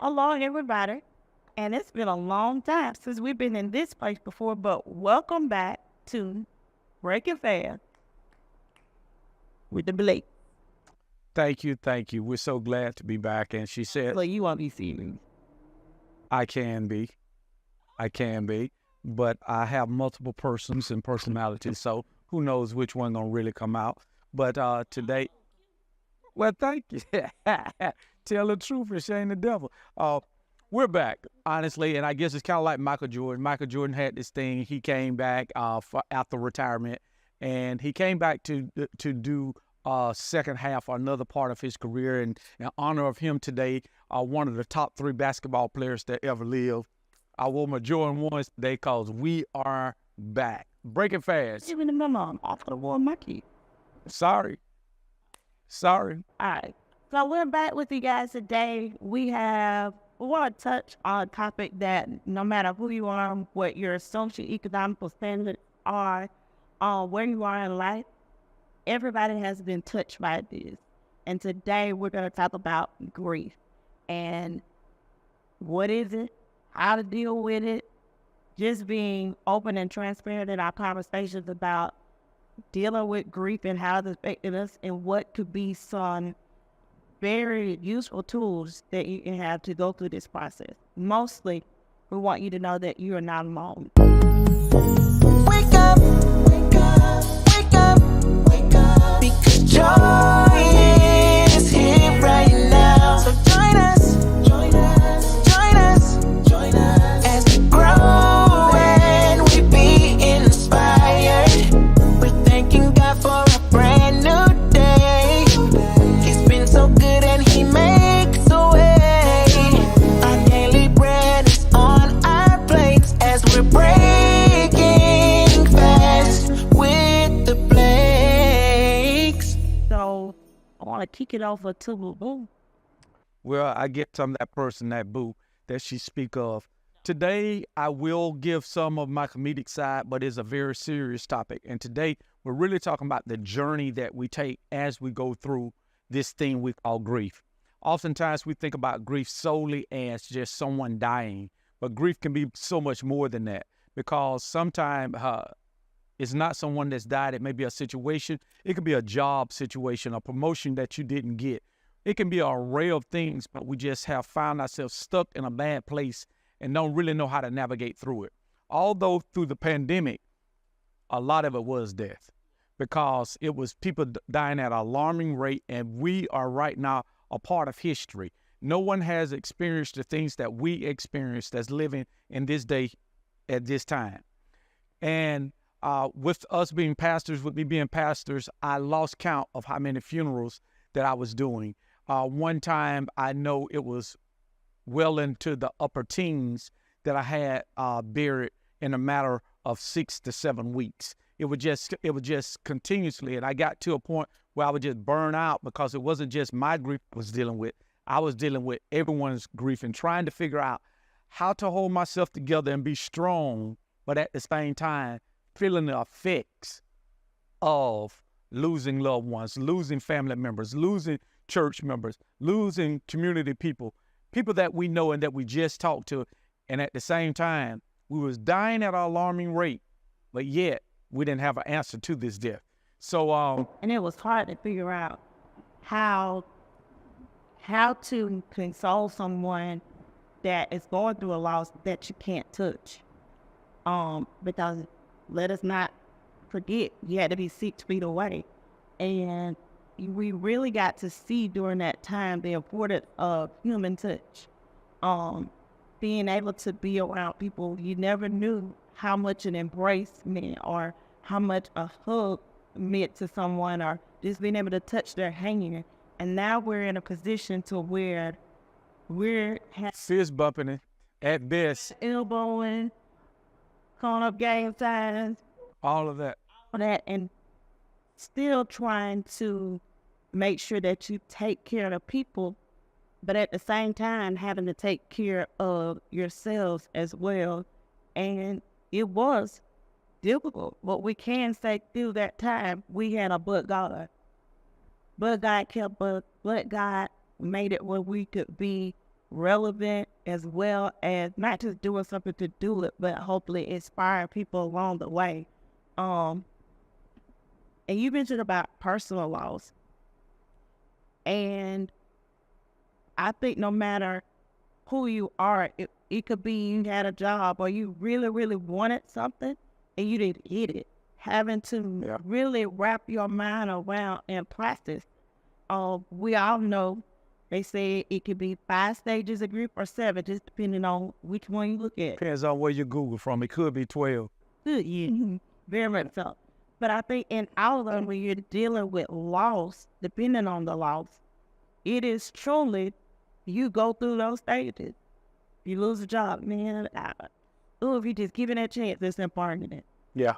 Hello, everybody. And it's been a long time since we've been in this place before, but welcome back to Breaking Fast with the Blake. Thank you, thank you. We're so glad to be back. And she said, So you won't be seeing I can be, I can be, but I have multiple persons and personalities, so who knows which one gonna really come out. But today, well, thank you. Tell the truth and shame the devil. We're back, honestly, and I guess it's kind of like Michael Jordan. Michael Jordan had this thing. He came back after retirement, and he came back to do second half or another part of his career. And in honor of him today, one of the top three basketball players that ever lived. I wore my Jordan ones today because we are back. Breaking fast. even my mom off the war my kid. Sorry. Sorry. All right. So we're back with you guys today. We want to touch on a topic that no matter who you are, what your socioeconomic standards are, where you are in life, everybody has been touched by this. And today we're going to talk about grief and what is it, how to deal with it, just being open and transparent in our conversations about dealing with grief and how it's affecting us and what could be some very useful tools that you can have to go through this process. Mostly, we want you to know that you are not alone. Wake up, wake up, wake up, wake up. Because joy is here right now. So join us, join us, join us, join us as we grow and we be inspired. We're thanking God for a brand new day. He's been so good and He makes a way. Our daily bread is on our plates as we're breaking fast with the Blakes. So, I want to kick it over to Boo. Well, I get some of that person, that boo, that she speak of. Today, I will give some of my comedic side, but it's a very serious topic. And today, we're really talking about the journey that we take as we go through this thing we call grief. Oftentimes, we think about grief solely as just someone dying, but grief can be so much more than that because sometimes it's not someone that's died. It may be a situation. It could be a job situation, a promotion that you didn't get. It can be an array of things, but we just have found ourselves stuck in a bad place and don't really know how to navigate through it. Although through the pandemic, a lot of it was death because it was people dying at an alarming rate, and we are right now a part of history. No one has experienced the things that we experienced as living in this day at this time. And with us being pastors, with me being pastors, I lost count of how many funerals that I was doing. One time, I know it was well into the upper teens that I had buried in a matter of 6 to 7 weeks. It would just continuously, and I got to a point where I would just burn out because it wasn't just my grief I was dealing with. I was dealing with everyone's grief and trying to figure out how to hold myself together and be strong, but at the same time, feeling the effects of losing loved ones, losing family members, losing church members, losing community people, people that we know and that we just talked to. And at the same time, we was dying at an alarming rate, but yet we didn't have an answer to this death. So, And it was hard to figure out how to console someone that is going through a loss that you can't touch. Because let us not forget, you had to be 6 feet away. And we really got to see during that time the importance of human touch. Being able to be around people you never knew how much an embrace meant or how much a hug meant to someone or just being able to touch their hand. And now we're in a position to where we're fist bumping it at best, elbowing, calling up gang signs, all of that. all that, and still trying to make sure that you take care of the people, but at the same time having to take care of yourselves as well. And it was difficult, but we can say through that time we had a but God. But God kept us, but God made it where we could be relevant, as well as not just doing something to do it, but hopefully inspire people along the way. And you mentioned about personal loss. And I think no matter who you are, it could be you had a job or you really, really wanted something and you didn't get it. Having to really wrap your mind around and practice. We all know they say it could be 5 stages of grief or 7, just depending on which one you look at. Depends on where you Google from. It could be 12. Good, yeah. Very much so. But I think in all of them, when you're dealing with loss, depending on the loss, it is truly, you go through those stages. You lose a job, man. If you just give it a chance, it's important. Yeah.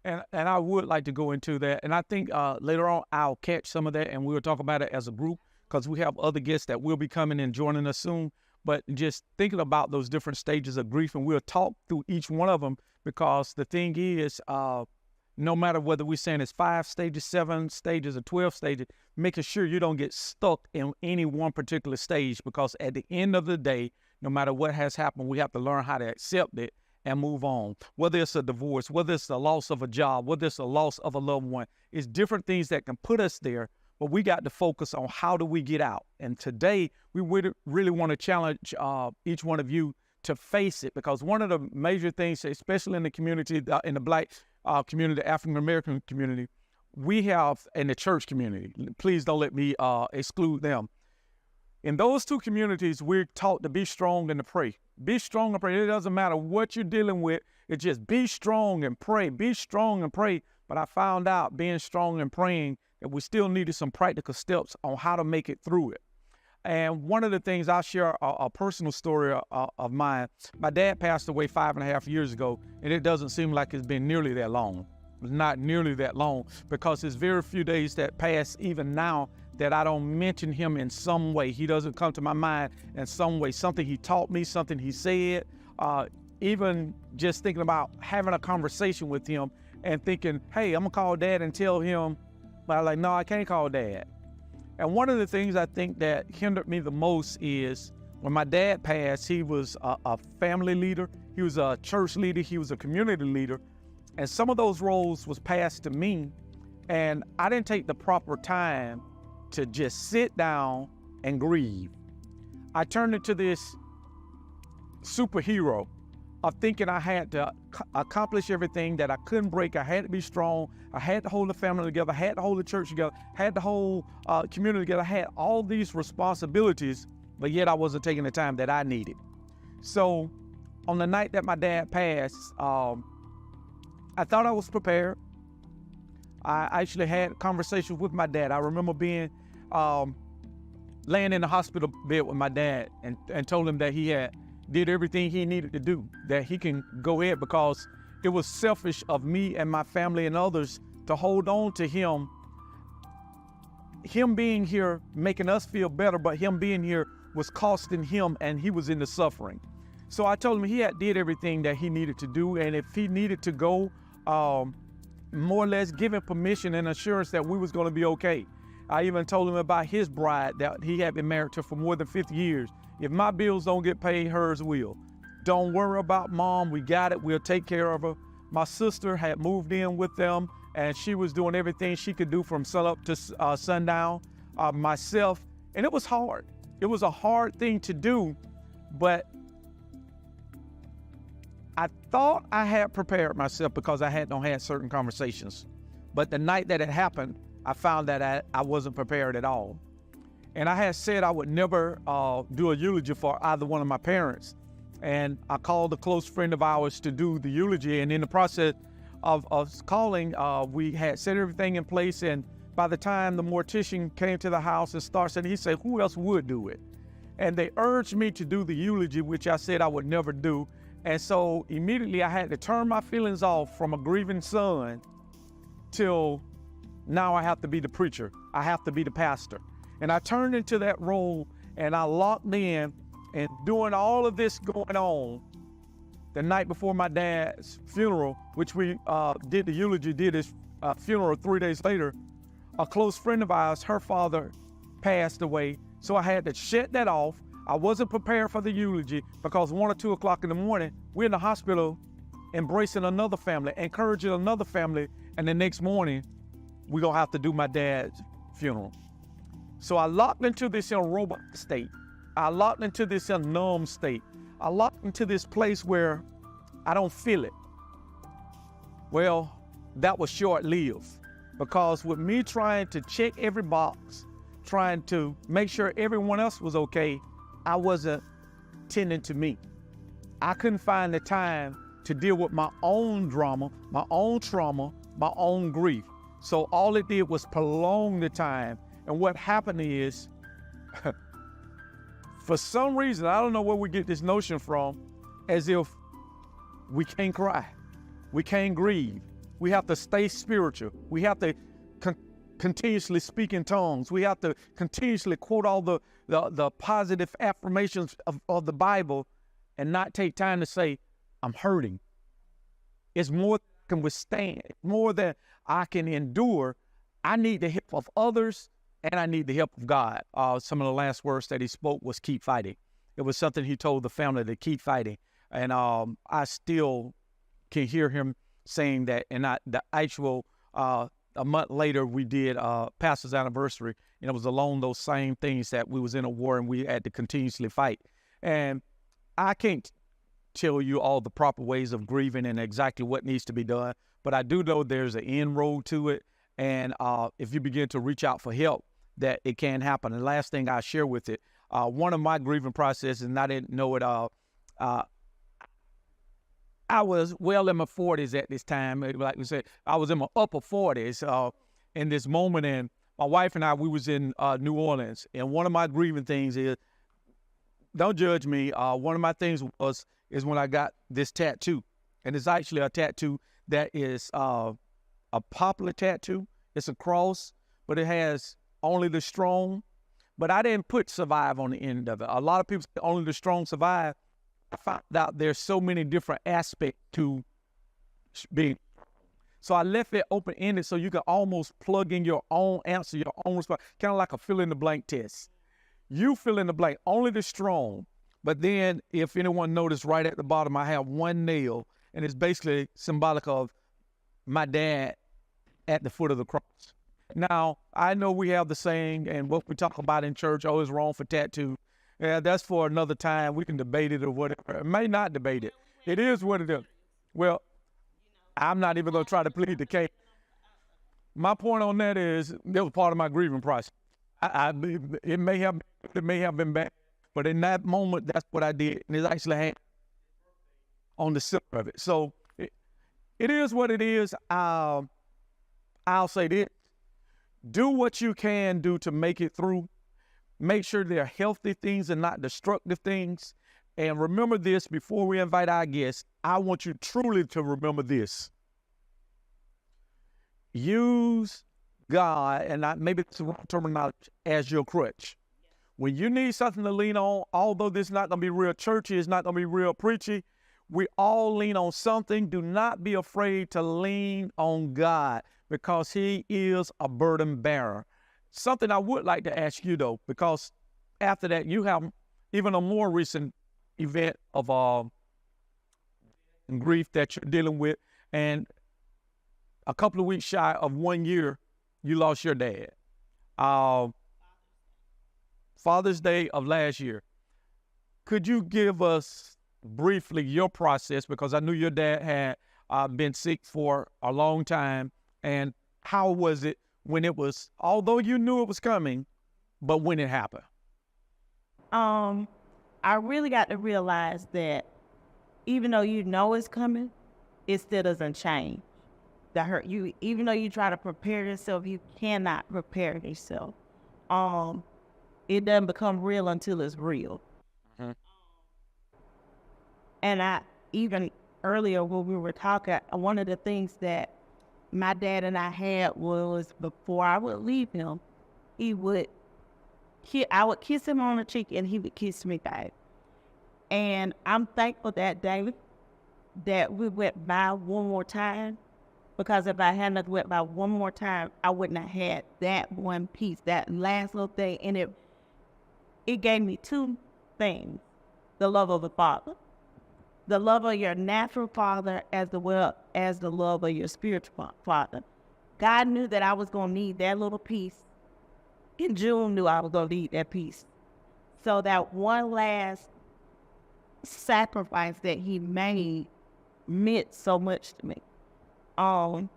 And I would like to go into that. And I think later on, I'll catch some of that and we'll talk about it as a group because we have other guests that will be coming and joining us soon. But just thinking about those different stages of grief, and we'll talk through each one of them because the thing is, no matter whether we're saying it's 5 stages, 7 stages, or 12 stages, making sure you don't get stuck in any one particular stage, because at the end of the day, no matter what has happened, we have to learn how to accept it and move on. Whether it's a divorce, whether it's the loss of a job, whether it's the loss of a loved one, it's different things that can put us there, but we got to focus on how do we get out. And today, we really want to challenge each one of you to face it, because one of the major things, especially in the community, in the Black community, the African-American community, we have, in the church community, please don't let me exclude them. In those two communities, we're taught to be strong and to pray. Be strong and pray. It doesn't matter what you're dealing with. It's just be strong and pray. Be strong and pray. But I found out being strong and praying that we still needed some practical steps on how to make it through it. And one of the things, I'll share a personal story of mine. My dad passed away 5.5 years ago, and it doesn't seem like it's been nearly that long. It's not nearly that long, because there's very few days that pass even now that I don't mention him in some way. He doesn't come to my mind in some way. Something he taught me, something he said, even just thinking about having a conversation with him and thinking, hey, I'm gonna call Dad and tell him, but I'm like, no, I can't call Dad. And one of the things I think that hindered me the most is when my dad passed, he was a family leader, he was a church leader, he was a community leader, and some of those roles was passed to me, and I didn't take the proper time to just sit down and grieve. I turned into this superhero of thinking I had to accomplish everything, that I couldn't break. I had to be strong. I had to hold the family together. I had to hold the church together. I had to hold community together. I had all these responsibilities, but yet I wasn't taking the time that I needed. So on the night that my dad passed, I thought I was prepared. I actually had conversations with my dad. I remember being laying in the hospital bed with my dad and told him that he had did everything he needed to do, that he can go ahead, because it was selfish of me and my family and others to hold on to him. Him being here making us feel better, but him being here was costing him, and he was in the suffering. So I told him he had did everything that he needed to do, and if he needed to go, more or less giving permission and assurance that we was going to be okay. I even told him about his bride that he had been married to for more than 50 years. If my bills don't get paid, hers will. Don't worry about Mom, we got it, we'll take care of her. My sister had moved in with them, and she was doing everything she could do from sunup to sundown. Myself, and it was hard. It was a hard thing to do, but I thought I had prepared myself because I hadn't had certain conversations. But the night that it happened, I found that I wasn't prepared at all. And I had said I would never do a eulogy for either one of my parents. And I called a close friend of ours to do the eulogy. And in the process of calling, we had set everything in place. And by the time the mortician came to the house and started, he said, who else would do it? And they urged me to do the eulogy, which I said I would never do. And so immediately I had to turn my feelings off from a grieving son till now I have to be the preacher. I have to be the pastor. And I turned into that role, and I locked in, and doing all of this going on the night before my dad's funeral, which we did the eulogy, did his funeral 3 days later, a close friend of ours, her father passed away. So I had to shut that off. I wasn't prepared for the eulogy because 1 or 2 o'clock in the morning, we're in the hospital embracing another family, encouraging another family, and the next morning, we're gonna have to do my dad's funeral. So I locked into this robot state. I locked into this numb state. I locked into this place where I don't feel it. Well, that was short-lived because with me trying to check every box, trying to make sure everyone else was okay, I wasn't tending to me. I couldn't find the time to deal with my own drama, my own trauma, my own grief. So all it did was prolong the time. And what happened is, for some reason, I don't know where we get this notion from, as if we can't cry, we can't grieve. We have to stay spiritual. We have to continuously speak in tongues. We have to continuously quote all the positive affirmations of the Bible and not take time to say, I'm hurting. It's more than I can withstand, more than I can endure. I need the help of others and I need the help of God. Some of the last words that he spoke was keep fighting. It was something he told the family to keep fighting. And I still can hear him saying that. And the actual, a month later, we did pastor's anniversary, and it was along those same things that we was in a war and we had to continuously fight. And I can't tell you all the proper ways of grieving and exactly what needs to be done, but I do know there's an end road to it. And if you begin to reach out for help, that it can happen. And the last thing I share with it, one of my grieving processes, and I didn't know it, I was well in my 40s at this time. Like we said, I was in my upper 40s in this moment. And my wife and I, we was in New Orleans. And one of my grieving things is, don't judge me. One of my things is when I got this tattoo. And it's actually a tattoo that is a popular tattoo. It's a cross, but it has only the strong. But I didn't put survive on the end of it. A lot of people say only the strong survive. I found out there's so many different aspects to being. So I left it open-ended so you can almost plug in your own answer, your own response, kind of like a fill-in-the-blank test. You fill in the blank, only the strong. But then if anyone noticed right at the bottom, I have one nail, and it's basically symbolic of my dad at the foot of the cross. Now, I know we have the saying, and what we talk about in church, oh, it's wrong for tattoo. Yeah, that's for another time. We can debate it or whatever. I may not debate it. It is what it is. Well, I'm not even going to try to plead the case. My point on that is that was part of my grieving process. It may have been bad, but in that moment, that's what I did. And it's actually had on the center of it. So it is what it is. I'll say this. Do what you can do to make it through. Make sure they're healthy things and not destructive things. And remember this, before we invite our guests, I want you truly to remember this. Use God, and maybe it's the wrong terminology, as your crutch. When you need something to lean on, although this is not going to be real churchy, it's not going to be real preachy, we all lean on something. Do not be afraid to lean on God because he is a burden bearer. Something I would like to ask you, though, because after that, you have even a more recent event of grief that you're dealing with. And a couple of weeks shy of 1 year, you lost your dad. Father's Day of last year. Could you give us briefly your process? Because I knew your dad had been sick for a long time. And how was it when it was, although you knew it was coming, but when it happened? I really got to realize that even though you know it's coming, it still doesn't change. That hurt you, even though you try to prepare yourself, you cannot prepare yourself. It doesn't become real until it's real. Mm-hmm. And I, even earlier when we were talking, one of the things that my dad and I had was before I would leave him, I would kiss him on the cheek and he would kiss me back. And I'm thankful that day that we went by one more time, because if I hadn't went by one more time, I wouldn't have had that one piece, that last little thing. And it gave me two things. The love of the Father. The love of your natural father as well as the love of your spiritual father. God knew that I was going to need that little piece. And June knew I was going to need that piece. So that one last sacrifice that he made meant so much to me. And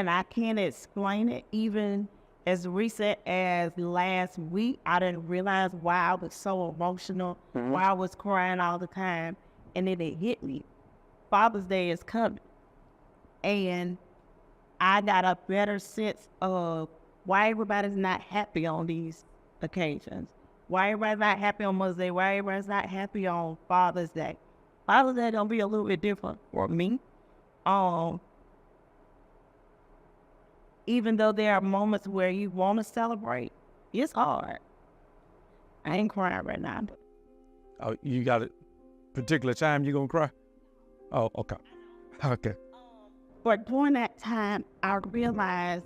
I can't explain it. Even as recent as last week, I didn't realize why I was so emotional, why I was crying all the time. And then it hit me. Father's Day is coming. And I got a better sense of why everybody's not happy on these occasions. Why everybody's not happy on Mother's Day. Why everybody's not happy on Father's Day. Father's Day gonna be a little bit different for me. Even though there are moments where you want to celebrate, it's hard. I ain't crying right now. But Oh, you got a particular time you gonna cry? Oh, okay. Okay. But during that time, I realized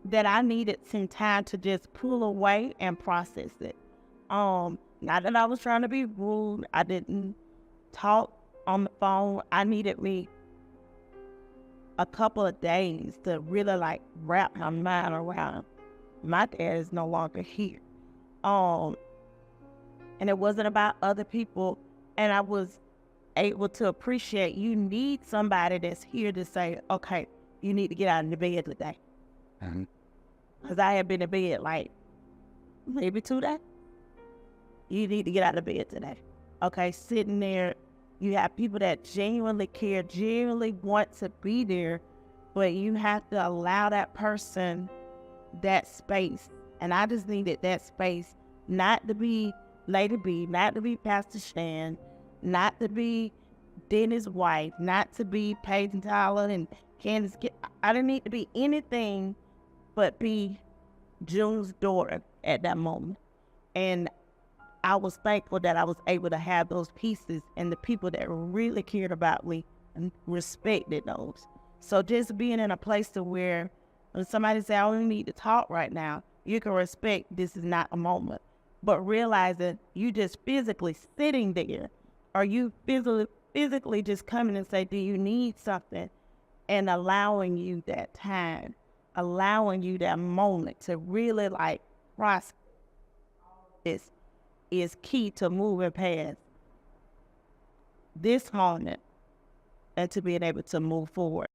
that I needed some time to just pull away and process it. Not that I was trying to be rude. I didn't talk on the phone. I needed me a couple of days to really like wrap my mind around my dad is no longer here. And it wasn't about other people. And I was able to appreciate you need somebody that's here to say, okay, you need to get out of the bed today. Because I had been in bed like maybe 2 days. You need to get out of bed today. Okay, sitting there, you have people that genuinely care, genuinely want to be there, but you have to allow that person that space. And I just needed that space, not to be Lady B, not to be Pastor Shan, not to be Dennis' wife, not to be Peyton Tyler and Candace. I didn't need to be anything but be June's daughter at that moment. And I was thankful that I was able to have those pieces and the people that really cared about me and respected those. So just being in a place to where when somebody say, I only need to talk right now, you can respect this is not a moment. But realizing you just physically sitting there, or you physically just coming and say, do you need something? And allowing you that time, allowing you that moment to really like process this is key to moving past this moment and to being able to move forward.